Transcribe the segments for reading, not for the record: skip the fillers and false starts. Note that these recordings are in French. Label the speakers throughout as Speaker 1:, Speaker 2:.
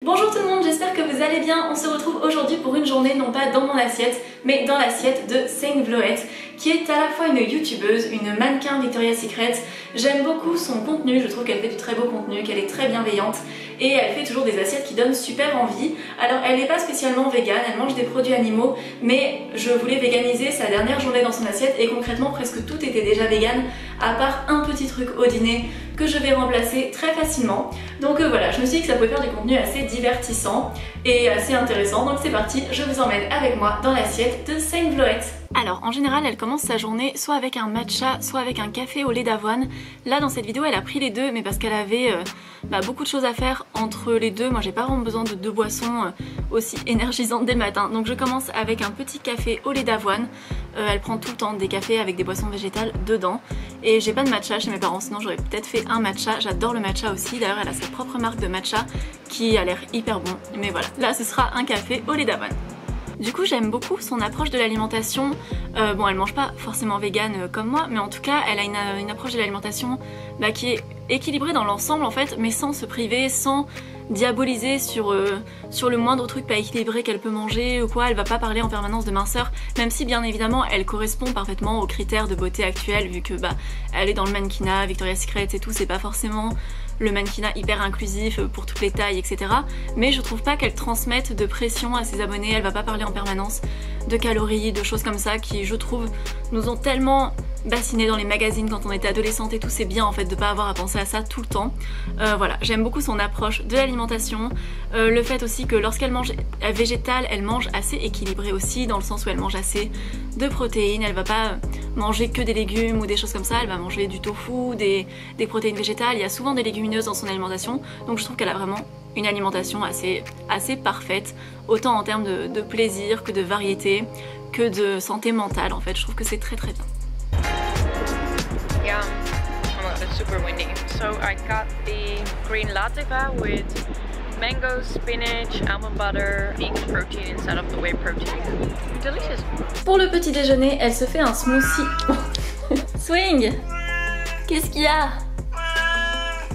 Speaker 1: Bonjour tout le monde, j'espère que vous allez bien. On se retrouve aujourd'hui pour une journée non pas dans mon assiette, mais dans l'assiette de Saint Vloette, qui est à la fois une youtubeuse, une mannequin Victoria's Secret. J'aime beaucoup son contenu, je trouve qu'elle fait du très beau contenu, qu'elle est très bienveillante et elle fait toujours des assiettes qui donnent super envie. Alors elle n'est pas spécialement végane, elle mange des produits animaux, mais je voulais véganiser sa dernière journée dans son assiette et concrètement presque tout était déjà vegan, à part un petit truc au dîner que je vais remplacer très facilement. Donc voilà, je me suis dit que ça pouvait faire du contenu assez divertissant et assez intéressant, donc c'est parti, je vous emmène avec moi dans l'assiette de Saint Vloette. Alors en général elle commence sa journée soit avec un matcha, soit avec un café au lait d'avoine. Là dans cette vidéo elle a pris les deux, mais parce qu'elle avait beaucoup de choses à faire entre les deux. Moi j'ai pas vraiment besoin de deux boissons aussi énergisantes dès le matin, donc je commence avec un petit café au lait d'avoine. Elle prend tout le temps des cafés avec des boissons végétales dedans, et j'ai pas de matcha chez mes parents, sinon j'aurais peut-être fait un matcha. J'adore le matcha aussi, d'ailleurs elle a sa propre marque de matcha qui a l'air hyper bon, mais voilà, là ce sera un café au lait d'avoine. Du coup j'aime beaucoup son approche de l'alimentation. Bon elle mange pas forcément vegan comme moi, mais en tout cas elle a une approche de l'alimentation qui est équilibrée dans l'ensemble en fait, mais sans se priver, sans diaboliser sur le moindre truc pas équilibré qu'elle peut manger ou quoi. Elle va pas parler en permanence de minceur, même si bien évidemment elle correspond parfaitement aux critères de beauté actuels, vu que elle est dans le mannequinat, Victoria's Secret et tout, c'est pas forcément le mannequinat hyper inclusif pour toutes les tailles, etc. Mais je trouve pas qu'elle transmette de pression à ses abonnés. Elle va pas parler en permanence de calories, de choses comme ça qui, je trouve, nous ont tellement bassinés dans les magazines quand on était adolescente et tout. C'est bien en fait de pas avoir à penser à ça tout le temps. Voilà, j'aime beaucoup son approche de l'alimentation. Le fait aussi que lorsqu'elle mange végétal, elle mange assez équilibré aussi, dans le sens où elle mange assez de protéines. Elle va pas manger que des légumes ou des choses comme ça, elle va manger du tofu, des protéines végétales. Il y a souvent des légumineuses dans son alimentation, donc je trouve qu'elle a vraiment une alimentation assez parfaite, autant en termes de plaisir que de variété, que de santé mentale. En fait, je trouve que c'est très bien.
Speaker 2: Yeah, oh my god, it's super windy. So I got the green latte with mango, spinach, almond butter, vegan protein instead of the whey protein. Delicious.
Speaker 1: Pour le petit déjeuner, elle se fait un smoothie. Swing! Qu'est-ce qu'il y a?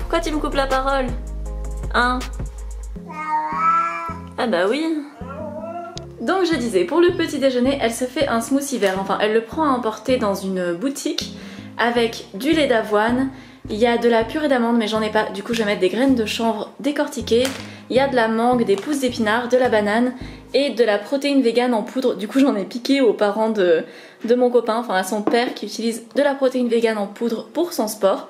Speaker 1: Pourquoi tu me coupes la parole? Hein? Ah bah oui. Donc je disais, pour le petit déjeuner, elle se fait un smoothie vert. Enfin, elle le prend à emporter dans une boutique avec du lait d'avoine. Il y a de la purée d'amande, mais j'en ai pas. Du coup, je vais mettre des graines de chanvre décortiquées. Il y a de la mangue, des pousses d'épinards, de la banane et de la protéine végane en poudre. Du coup, j'en ai piqué aux parents de mon copain, enfin à son père, qui utilise de la protéine végane en poudre pour son sport.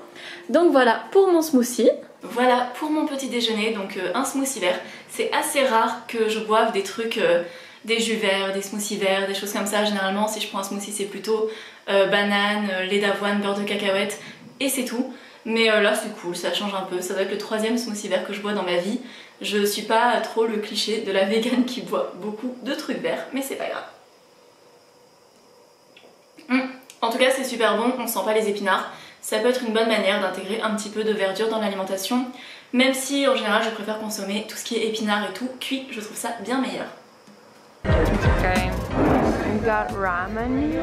Speaker 1: Donc voilà pour mon smoothie. Voilà pour mon petit déjeuner, donc un smoothie vert. C'est assez rare que je boive des trucs, des jus verts, des smoothies verts, des choses comme ça. Généralement, si je prends un smoothie, c'est plutôt banane, lait d'avoine, beurre de cacahuète et c'est tout. Mais là, c'est cool, ça change un peu. Ça doit être le 3e smoothie vert que je bois dans ma vie. Je suis pas trop le cliché de la végane qui boit beaucoup de trucs verts, mais c'est pas grave. En tout cas, c'est super bon, on sent pas les épinards. Ça peut être une bonne manière d'intégrer un petit peu de verdure dans l'alimentation, même si en général je préfère consommer tout ce qui est épinards et tout cuit, je trouve ça bien meilleur.
Speaker 2: Okay, we got ramen here.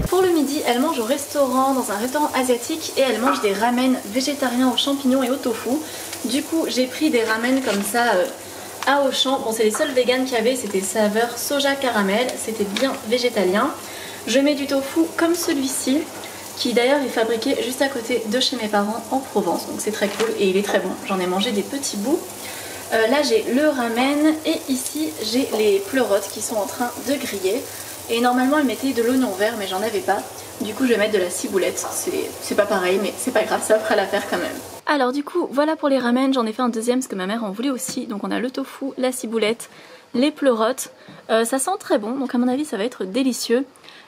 Speaker 1: Pour le midi, elle mange au restaurant, dans un restaurant asiatique, et elle mange des ramen végétariens aux champignons et au tofu. Du coup, j'ai pris des ramen comme ça à Auchan. Bon, c'est les seuls véganes qu'il y avait, c'était saveur soja caramel, c'était bien végétalien. Je mets du tofu comme celui-ci, qui d'ailleurs est fabriqué juste à côté de chez mes parents en Provence, donc c'est très cool et il est très bon. J'en ai mangé des petits bouts. Là j'ai le ramen et ici j'ai les pleurotes qui sont en train de griller. Et normalement elle mettait de l'oignon vert, mais j'en avais pas. Du coup je vais mettre de la ciboulette, c'est pas pareil mais c'est pas grave, ça fera l'affaire quand même. Alors du coup voilà pour les ramen, j'en ai fait un deuxième parce que ma mère en voulait aussi. Donc on a le tofu, la ciboulette, les pleurotes. Ça sent très bon, donc à mon avis ça va être délicieux.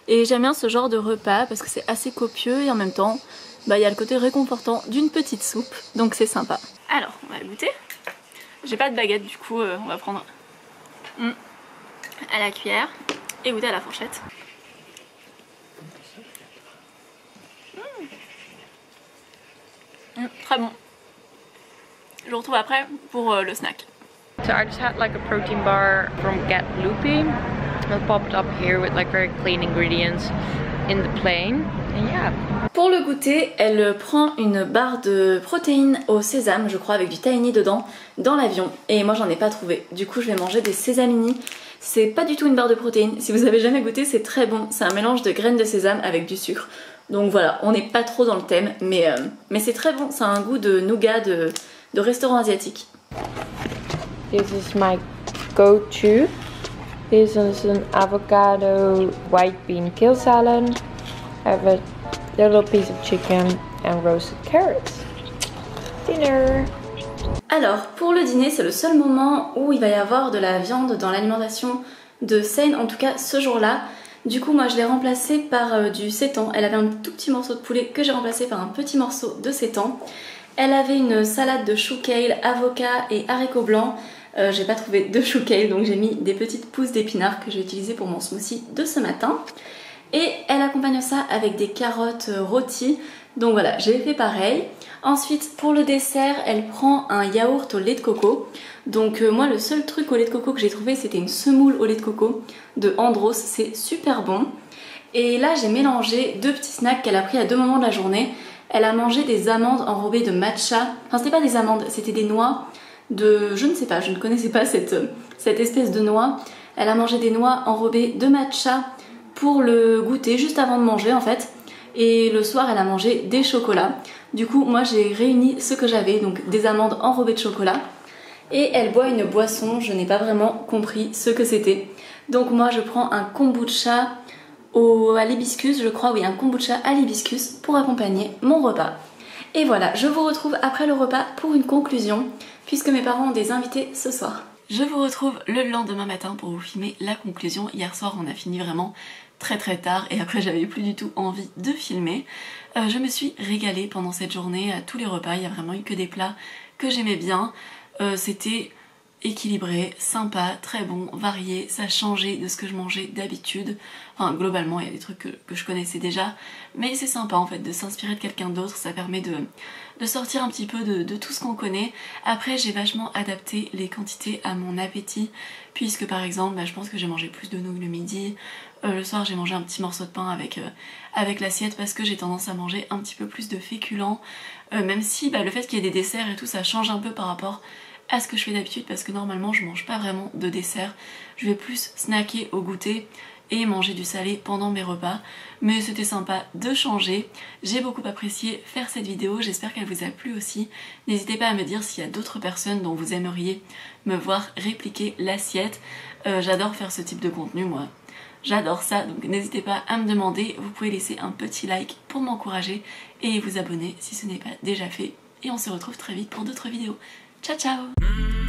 Speaker 1: Et j'aime bien ce genre de repas parce que c'est assez copieux et en même temps il y a le côté réconfortant d'une petite soupe, donc c'est sympa. Alors on va goûter. J'ai pas de baguette, du coup on va prendre à la cuillère et goûter à la fourchette. Très bon. Je vous retrouve après pour le snack.
Speaker 2: So I just had like a protein bar from Get Loopy. It popped up here with like very clean ingredients in the plain. yeah.
Speaker 1: Pour le goûter, elle prend une barre de protéines au sésame, je crois, avec du tahini dedans, dans l'avion. Et moi, j'en ai pas trouvé. Du coup, je vais manger des sésamini. C'est pas du tout une barre de protéines. Si vous avez jamais goûté, c'est très bon. C'est un mélange de graines de sésame avec du sucre. Donc voilà, on n'est pas trop dans le thème, mais c'est très bon. Ça a un goût de nougat de restaurant asiatique.
Speaker 2: This is my go-to. This is an avocado white bean kale salad. I have a little piece of chicken and roasted carrots. Dinner.
Speaker 1: Alors, pour le dîner, c'est le seul moment où il va y avoir de la viande dans l'alimentation de Seine, en tout cas ce jour-là. Du coup, moi je l'ai remplacée par du seitan. Elle avait un tout petit morceau de poulet que j'ai remplacé par un petit morceau de seitan. Elle avait une salade de chou kale, avocat et haricots blancs. J'ai pas trouvé de chou kale, donc j'ai mis des petites pousses d'épinards que je vais utiliser pour mon smoothie de ce matin. Et elle accompagne ça avec des carottes rôties. Donc voilà, j'ai fait pareil. Ensuite, pour le dessert, elle prend un yaourt au lait de coco. Donc moi, le seul truc au lait de coco que j'ai trouvé, c'était une semoule au lait de coco de Andros. C'est super bon. Et là, j'ai mélangé deux petits snacks qu'elle a pris à deux moments de la journée. Elle a mangé des amandes enrobées de matcha. Enfin, c'était pas des amandes, c'était des noix de... Je ne sais pas, je ne connaissais pas cette espèce de noix. Elle a mangé des noix enrobées de matcha pour le goûter, juste avant de manger en fait. Et le soir, elle a mangé des chocolats. Du coup, moi j'ai réuni ce que j'avais, donc des amandes enrobées de chocolat. Et elle boit une boisson, je n'ai pas vraiment compris ce que c'était. Donc moi je prends un kombucha à l'hibiscus, je crois, oui, un kombucha à l'hibiscus pour accompagner mon repas. Et voilà, je vous retrouve après le repas pour une conclusion, puisque mes parents ont des invités ce soir. Je vous retrouve le lendemain matin pour vous filmer la conclusion. Hier soir, on a fini vraiment très tard et après j'avais plus du tout envie de filmer. Je me suis régalée pendant cette journée à tous les repas, il n'y a vraiment eu que des plats que j'aimais bien. C'était équilibré, sympa, très bon, varié, ça changeait de ce que je mangeais d'habitude. Enfin globalement il y a des trucs que je connaissais déjà, mais c'est sympa en fait de s'inspirer de quelqu'un d'autre, ça permet de sortir un petit peu de tout ce qu'on connaît. Après j'ai vachement adapté les quantités à mon appétit, puisque par exemple je pense que j'ai mangé plus de nouilles le midi, le soir j'ai mangé un petit morceau de pain avec l'assiette parce que j'ai tendance à manger un petit peu plus de féculents, même si le fait qu'il y ait des desserts et tout ça change un peu par rapport à ce que je fais d'habitude, parce que normalement je mange pas vraiment de dessert, je vais plus snacker au goûter et manger du salé pendant mes repas, mais c'était sympa de changer. J'ai beaucoup apprécié faire cette vidéo, j'espère qu'elle vous a plu aussi. N'hésitez pas à me dire s'il y a d'autres personnes dont vous aimeriez me voir répliquer l'assiette. J'adore faire ce type de contenu, moi j'adore ça, donc n'hésitez pas à me demander. Vous pouvez laisser un petit like pour m'encourager et vous abonner si ce n'est pas déjà fait, et on se retrouve très vite pour d'autres vidéos. Ciao ciao.